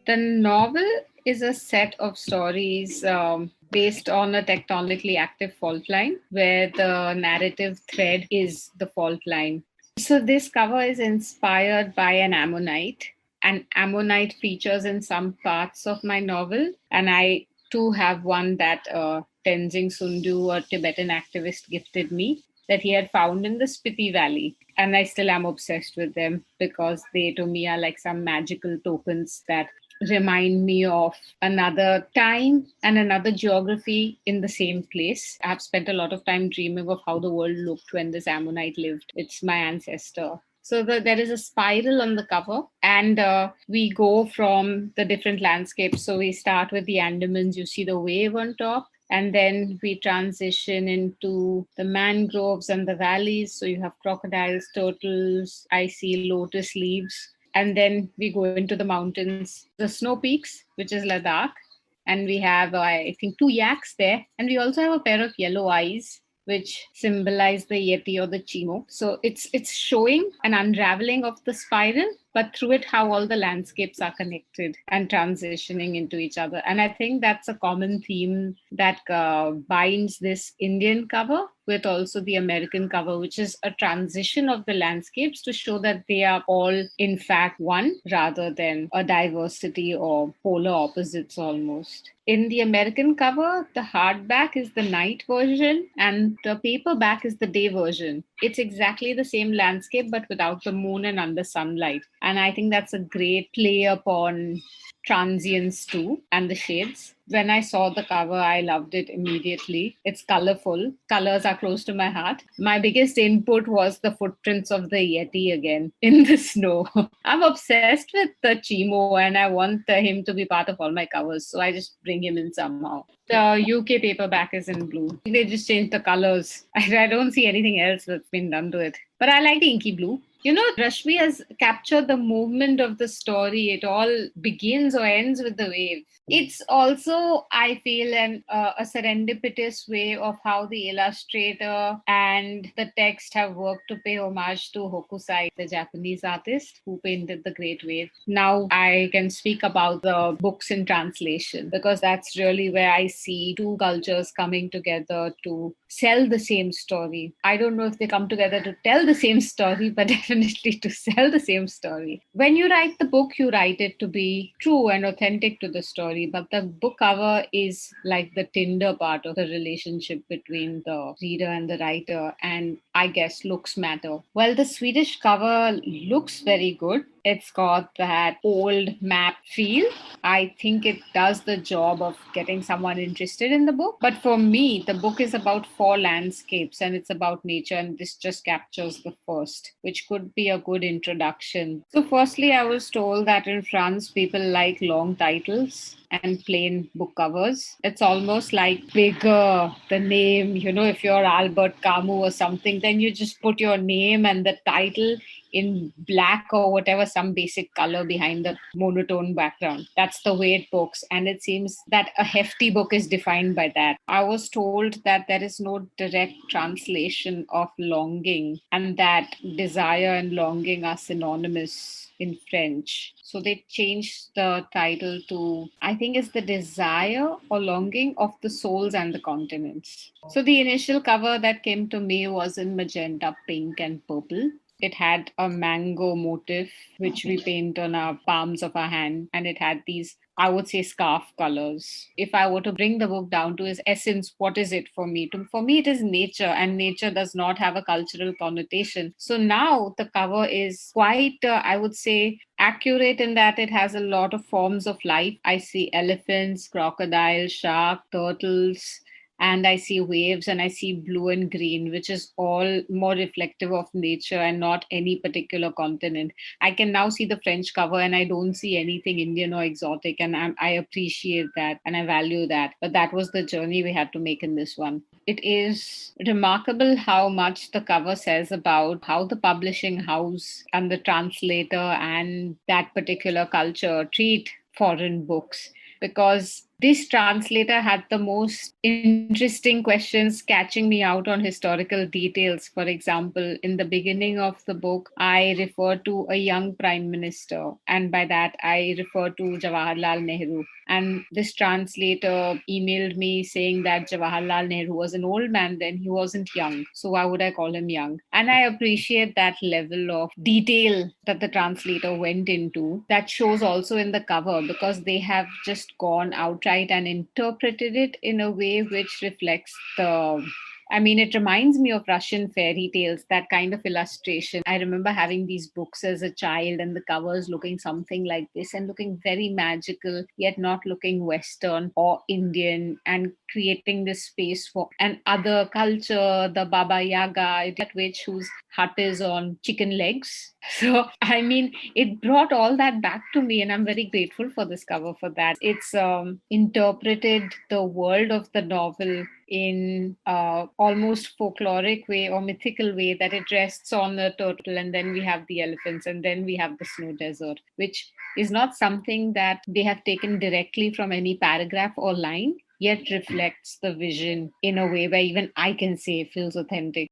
The novel is a set of stories based on a tectonically active fault line where the narrative thread is the fault line. So, this cover is inspired by an ammonite. An ammonite features in some parts of my novel, and I too have one that Tenzing Sundu, a Tibetan activist, gifted me that he had found in the Spiti Valley. And I still am obsessed with them because they, to me, are like some magical tokens that remind me of another time and another geography in the same place. I've spent a lot of time dreaming of how the world looked when this Ammonite lived. It's my ancestor. So there is a spiral on the cover, and we go from the different landscapes. So we start with the Andamans. You see the wave on top, and then we transition into the mangroves and the valleys. So you have crocodiles, turtles. I see lotus leaves, and then we go into the mountains, the snow peaks, which is Ladakh, and we have I think two yaks there, and we also have a pair of yellow eyes which symbolize the yeti or the chimo. So it's showing an unraveling of the spiral, but through it how all the landscapes are connected and transitioning into each other. And I think that's a common theme that binds this Indian cover with also the American cover, which is a transition of the landscapes to show that they are all in fact one rather than a diversity or polar opposites almost. In the American cover, the hardback is the night version and the paperback is the day version. It's exactly the same landscape but without the moon and under sunlight. And I think that's a great play upon transience too and the shades. When I saw the cover, I loved it immediately. It's colorful. Colors are close to my heart. My biggest input was the footprints of the Yeti again in the snow. I'm obsessed with the Chimo and I want him to be part of all my covers. So I just bring him in somehow. The UK paperback is in blue. They just changed the colors. I don't see anything else that's been done to it. But I like the inky blue. You know, Rashmi has captured the movement of the story. It all begins or ends with the wave. It's also, I feel, a serendipitous way of how the illustrator and the text have worked to pay homage to Hokusai, the Japanese artist who painted the Great Wave. Now I can speak about the books in translation because that's really where I see two cultures coming together to sell the same story. I don't know if they come together to tell the same story, but definitely to sell the same story. When you write the book, you write it to be true and authentic to the story, but the book cover is like the Tinder part of the relationship between the reader and the writer, and I guess looks matter. Well, the Swedish cover looks very good. It's got that old map feel. I think it does the job of getting someone interested in the book. But for me, the book is about four landscapes and it's about nature, and this just captures the first, which could be a good introduction. So, firstly, I was told that in France, people like long titles and plain book covers. It's almost like bigger, the name, if you're Albert Camus or something, then you just put your name and the title in black or whatever, some basic color behind the monotone background. That's the way it books. And it seems that a hefty book is defined by that. I was told that there is no direct translation of longing and that desire and longing are synonymous in French. So they changed the title to, I think it's the desire or longing of the souls and the continents. So the initial cover that came to me was in magenta, pink, and purple. It had a mango motif, which we paint on our palms of our hand, and it had these, I would say, scarf colors. If I were to bring the book down to its essence, what is it for me? For me, it is nature, and nature does not have a cultural connotation. So now the cover is quite, I would say, accurate in that it has a lot of forms of life. I see elephants, crocodiles, shark, turtles, and I see waves and I see blue and green, which is all more reflective of nature and not any particular continent. I can now see the French cover and I don't see anything Indian or exotic, and I appreciate that and I value that. But that was the journey we had to make in this one. It is remarkable how much the cover says about how the publishing house and the translator and that particular culture treat foreign books, because This translator had the most interesting questions catching me out on historical details. For example, in the beginning of the book, I refer to a young prime minister, and by that, I refer to Jawaharlal Nehru. And this translator emailed me saying that Jawaharlal Nehru was an old man then, he wasn't young. So why would I call him young? And I appreciate that level of detail that the translator went into. That shows also in the cover, because they have just gone outright and interpreted it in a way which reflects the, I mean, it reminds me of Russian fairy tales, that kind of illustration. I remember having these books as a child, and the covers looking something like this and looking very magical, yet not looking Western or Indian, and creating this space for an other culture, the Baba Yaga, that witch whose hut is on chicken legs. So, I mean, it brought all that back to me, and I'm very grateful for this cover for that. It's interpreted the world of the novel in almost folkloric way or mythical way, that it rests on the turtle, and then we have the elephants, and then we have the snow desert, which is not something that they have taken directly from any paragraph or line, yet reflects the vision in a way where even I can say it feels authentic.